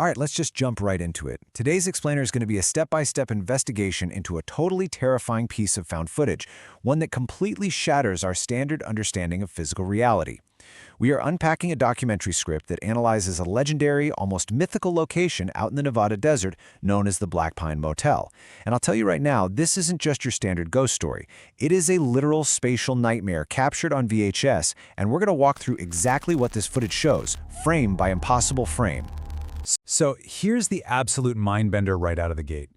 All right, let's just jump right into it. Today's explainer is going to be a step-by-step investigation into a totally terrifying piece of found footage, one that completely shatters our standard understanding of physical reality. We are unpacking a documentary script that analyzes a legendary, almost mythical location out in the Nevada desert known as the Black Pine Motel. And I'll tell you right now, this isn't just your standard ghost story. It is a literal spatial nightmare captured on VHS, and we're going to walk through exactly what this footage shows, frame by impossible frame. So here's the absolute mindbender right out of the gate.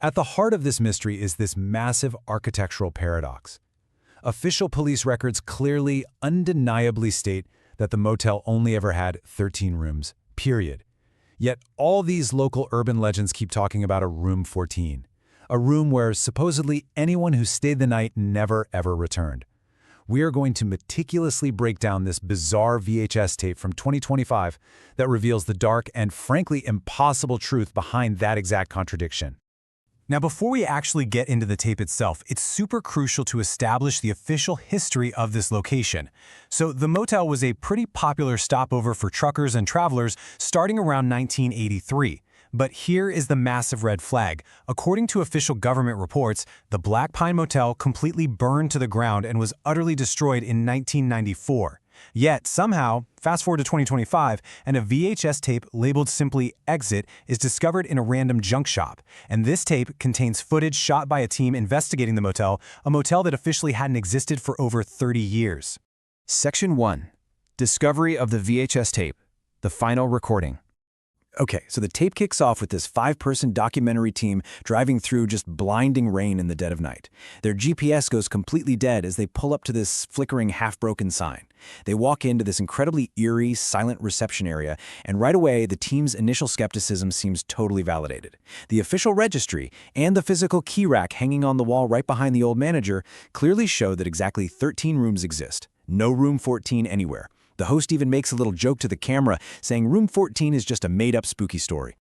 At the heart of this mystery is this massive architectural paradox. Official police records clearly, undeniably state that the motel only ever had 13 rooms, period. Yet all these local urban legends keep talking about a room 14, a room where supposedly anyone who stayed the night never ever returned. We are going to meticulously break down this bizarre VHS tape from 2025 that reveals the dark and frankly impossible truth behind that exact contradiction. Now, before we actually get into the tape itself, it's super crucial to establish the official history of this location. So the motel was a pretty popular stopover for truckers and travelers starting around 1983. But here is the massive red flag. According to official government reports, the Black Pine Motel completely burned to the ground and was utterly destroyed in 1994. Yet, somehow, fast forward to 2025, and a VHS tape labeled simply Exit is discovered in a random junk shop. And this tape contains footage shot by a team investigating the motel, a motel that officially hadn't existed for over 30 years. Section 1. Discovery of the VHS tape. The final recording. Okay, so the tape kicks off with this 5-person documentary team driving through just blinding rain in the dead of night. Their GPS goes completely dead as they pull up to this flickering, half-broken sign. They walk into this incredibly eerie, silent reception area, and right away, the team's initial skepticism seems totally validated. The official registry and the physical key rack hanging on the wall right behind the old manager clearly show that exactly 13 rooms exist. No room 14 anywhere. The host even makes a little joke to the camera, saying room 14 is just a made-up spooky story.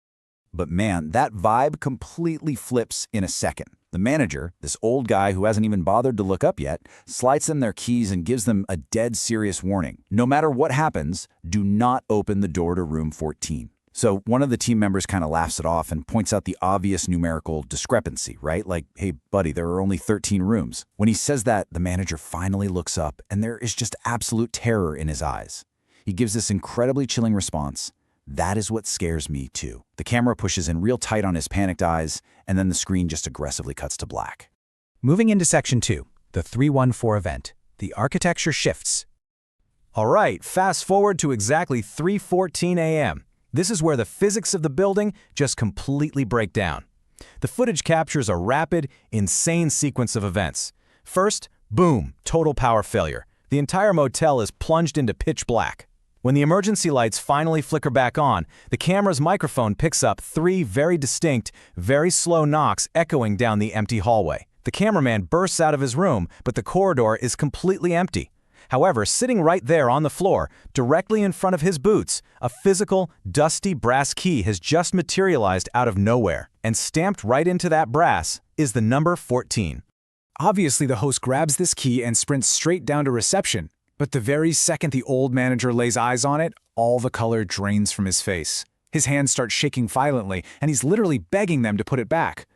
But man, that vibe completely flips in a second. The manager, this old guy who hasn't even bothered to look up yet, slides them their keys and gives them a dead serious warning. No matter what happens, do not open the door to room 14. So one of the team members kind of laughs it off and points out the obvious numerical discrepancy, right? Like, hey, buddy, there are only 13 rooms. When he says that, the manager finally looks up, and there is just absolute terror in his eyes. He gives this incredibly chilling response. That is what scares me, too. The camera pushes in real tight on his panicked eyes, and then the screen just aggressively cuts to black. Moving into Section 2, the 314 event. The architecture shifts. All right, fast forward to exactly 3:14 a.m. This is where the physics of the building just completely break down. The footage captures a rapid, insane sequence of events. First, boom, total power failure. The entire motel is plunged into pitch black. When the emergency lights finally flicker back on, the camera's microphone picks up 3 very distinct, very slow knocks echoing down the empty hallway. The cameraman bursts out of his room, but the corridor is completely empty. However, sitting right there on the floor, directly in front of his boots, a physical, dusty brass key has just materialized out of nowhere, and stamped right into that brass is the number 14. Obviously, the host grabs this key and sprints straight down to reception, but the very second the old manager lays eyes on it, all the color drains from his face. His hands start shaking violently, and he's literally begging them to put it back.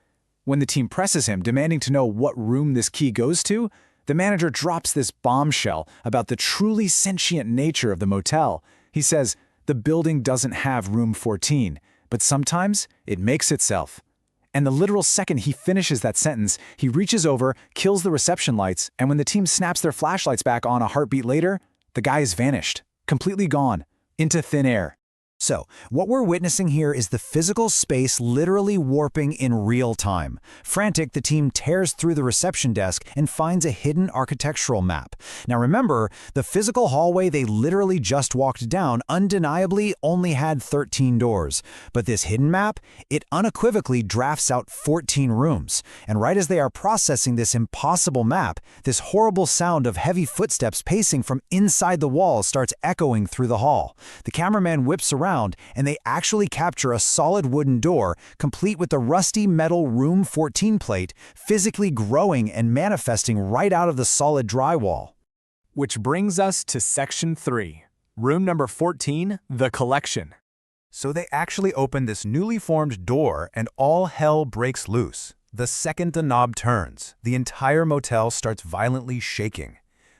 When the team presses him, demanding to know what room this key goes to, the manager drops this bombshell about the truly sentient nature of the motel. He says, the building doesn't have room 14, but sometimes it makes itself. And the literal second he finishes that sentence, he reaches over, kills the reception lights, and when the team snaps their flashlights back on a heartbeat later, the guy is vanished, completely gone, into thin air. So, what we're witnessing here is the physical space literally warping in real time. Frantic, the team tears through the reception desk and finds a hidden architectural map. Now remember, the physical hallway they literally just walked down undeniably only had 13 doors. But this hidden map, it unequivocally drafts out 14 rooms. And right as they are processing this impossible map, this horrible sound of heavy footsteps pacing from inside the wall starts echoing through the hall. The cameraman whips around, and they actually capture a solid wooden door, complete with the rusty metal Room 14 plate, physically growing and manifesting right out of the solid drywall. Which brings us to Section 3, room number 14, the collection. So they actually open this newly formed door and all hell breaks loose. The second the knob turns, the entire motel starts violently shaking.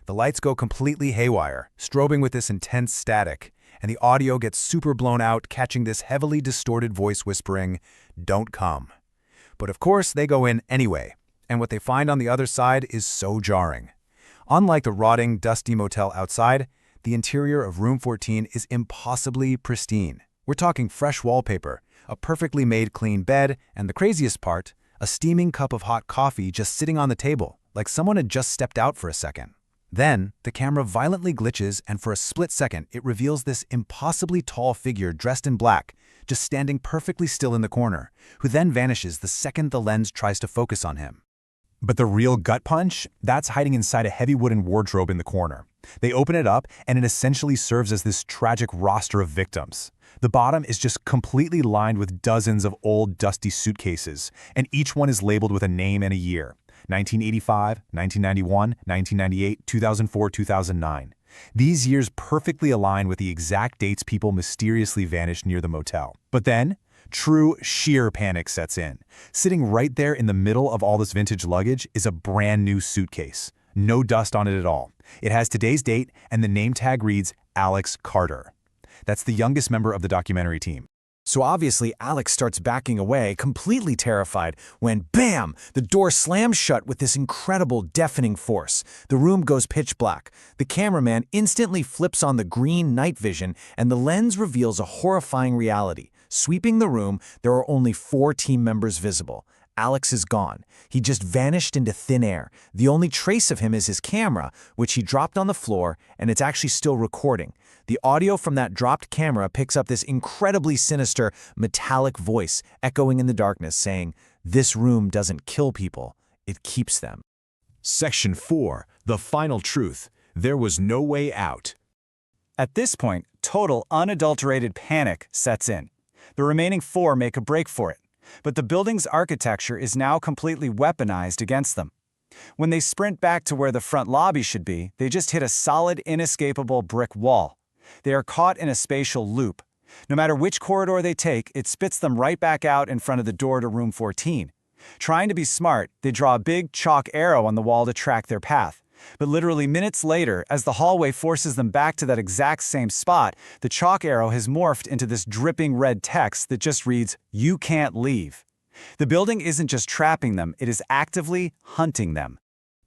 The lights go completely haywire, strobing with this intense static, and the audio gets super blown out, catching this heavily distorted voice whispering, "Don't come." But of course, they go in anyway, and what they find on the other side is so jarring. Unlike the rotting, dusty motel outside, the interior of room 14 is impossibly pristine. We're talking fresh wallpaper, a perfectly made clean bed, and the craziest part, a steaming cup of hot coffee just sitting on the table, like someone had just stepped out for a second. Then, the camera violently glitches, and for a split second, it reveals this impossibly tall figure dressed in black, just standing perfectly still in the corner, who then vanishes the second the lens tries to focus on him. But the real gut punch? That's hiding inside a heavy wooden wardrobe in the corner. They open it up, and it essentially serves as this tragic roster of victims. The bottom is just completely lined with dozens of old, dusty suitcases, and each one is labeled with a name and a year. 1985, 1991, 1998, 2004, 2009. These years perfectly align with the exact dates people mysteriously vanished near the motel. But then, true sheer panic sets in. Sitting right there in the middle of all this vintage luggage is a brand new suitcase. No dust on it at all. It has today's date, and the name tag reads Alex Carter. That's the youngest member of the documentary team. So obviously, Alex starts backing away, completely terrified, when BAM! The door slams shut with this incredible, deafening force. The room goes pitch black. The cameraman instantly flips on the green night vision, and the lens reveals a horrifying reality. Sweeping the room, there are only 4 team members visible. Alex is gone. He just vanished into thin air. The only trace of him is his camera, which he dropped on the floor, and it's actually still recording. The audio from that dropped camera picks up this incredibly sinister, metallic voice echoing in the darkness saying, "This room doesn't kill people, it keeps them." Section 4. The Final Truth. There was no way out. At this point, total unadulterated panic sets in. The remaining 4 make a break for it, but the building's architecture is now completely weaponized against them. When they sprint back to where the front lobby should be, they just hit a solid, inescapable brick wall. They are caught in a spatial loop. No matter which corridor they take, it spits them right back out in front of the door to room 14. Trying to be smart, they draw a big chalk arrow on the wall to track their path. But literally minutes later, as the hallway forces them back to that exact same spot, the chalk arrow has morphed into this dripping red text that just reads, "You can't leave." The building isn't just trapping them, it is actively hunting them.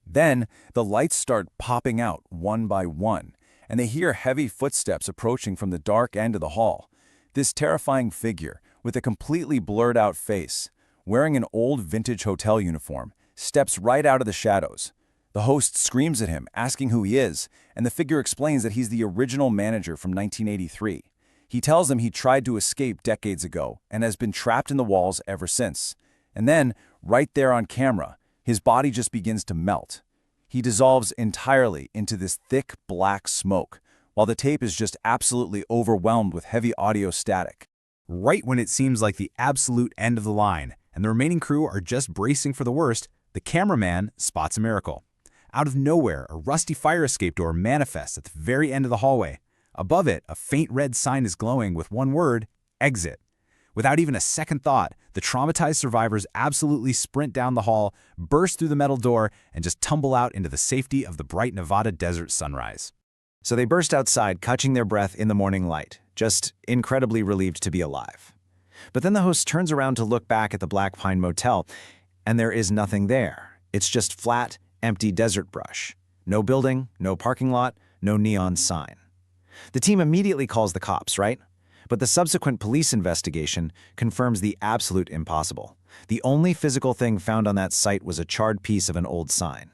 Then, the lights start popping out one by one, and they hear heavy footsteps approaching from the dark end of the hall. This terrifying figure, with a completely blurred-out face, wearing an old vintage hotel uniform, steps right out of the shadows. The host screams at him, asking who he is, and the figure explains that he's the original manager from 1983. He tells him he tried to escape decades ago and has been trapped in the walls ever since. And then, right there on camera, his body just begins to melt. He dissolves entirely into this thick black smoke, while the tape is just absolutely overwhelmed with heavy audio static. Right when it seems like the absolute end of the line, and the remaining crew are just bracing for the worst, the cameraman spots a miracle. Out of nowhere, a rusty fire escape door manifests at the very end of the hallway. Above it, a faint red sign is glowing with one word, "Exit." Without even a second thought, the traumatized survivors absolutely sprint down the hall, burst through the metal door, and just tumble out into the safety of the bright Nevada desert sunrise. So they burst outside, catching their breath in the morning light, just incredibly relieved to be alive. But then the host turns around to look back at the Black Pine Motel, and there is nothing there. It's just flat, empty desert brush. No building, no parking lot, no neon sign. The team immediately calls the cops, right? But the subsequent police investigation confirms the absolute impossible. The only physical thing found on that site was a charred piece of an old sign.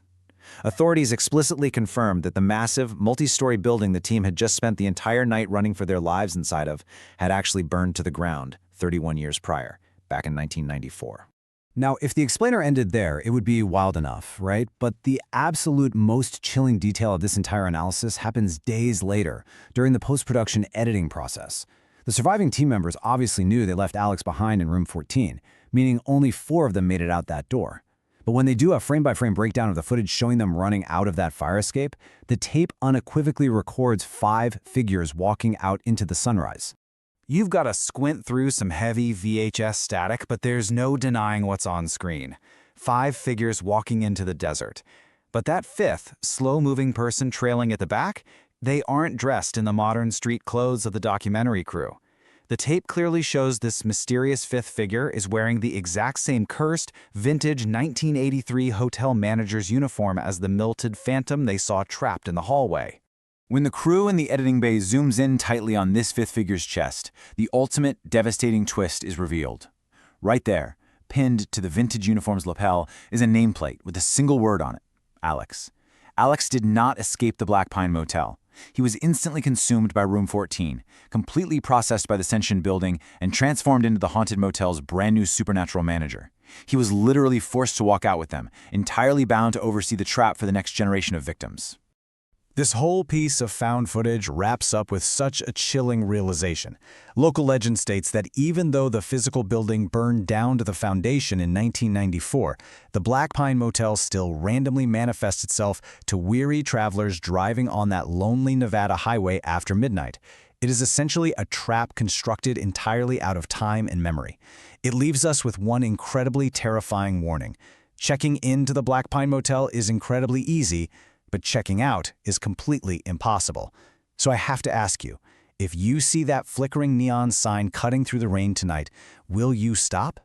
Authorities explicitly confirmed that the massive, multi-story building the team had just spent the entire night running for their lives inside of had actually burned to the ground 31 years prior, back in 1994. Now, if the explainer ended there, it would be wild enough, right? But the absolute most chilling detail of this entire analysis happens days later, during the post-production editing process. The surviving team members obviously knew they left Alex behind in room 14, meaning only 4 of them made it out that door. But when they do a frame-by-frame breakdown of the footage showing them running out of that fire escape, the tape unequivocally records 5 figures walking out into the sunrise. You've got to squint through some heavy VHS static, but there's no denying what's on screen. 5 figures walking into the desert. But that fifth, slow-moving person trailing at the back, they aren't dressed in the modern street clothes of the documentary crew. The tape clearly shows this mysterious fifth figure is wearing the exact same cursed, vintage 1983 hotel manager's uniform as the melted phantom they saw trapped in the hallway. When the crew in the editing bay zooms in tightly on this fifth figure's chest, the ultimate devastating twist is revealed. Right there, pinned to the vintage uniform's lapel, is a nameplate with a single word on it: Alex. Alex did not escape the Black Pine Motel. He was instantly consumed by Room 14, completely processed by the sentient building, and transformed into the haunted motel's brand new supernatural manager. He was literally forced to walk out with them, entirely bound to oversee the trap for the next generation of victims. This whole piece of found footage wraps up with such a chilling realization. Local legend states that even though the physical building burned down to the foundation in 1994, the Black Pine Motel still randomly manifests itself to weary travelers driving on that lonely Nevada highway after midnight. It is essentially a trap constructed entirely out of time and memory. It leaves us with one incredibly terrifying warning. Checking into the Black Pine Motel is incredibly easy, but checking out is completely impossible. So I have to ask you, if you see that flickering neon sign cutting through the rain tonight, will you stop?